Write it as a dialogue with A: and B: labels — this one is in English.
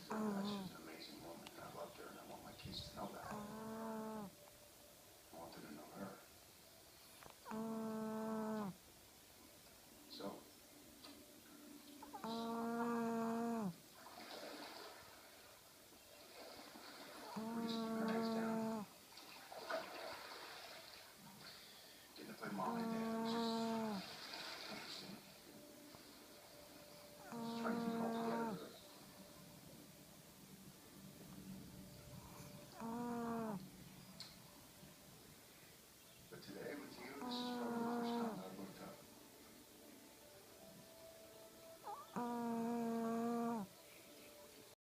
A: So that's just an amazing woman. I loved her, and I want my kids to know that. I want them to know her. So, please keep your heads down. Getting to play mom and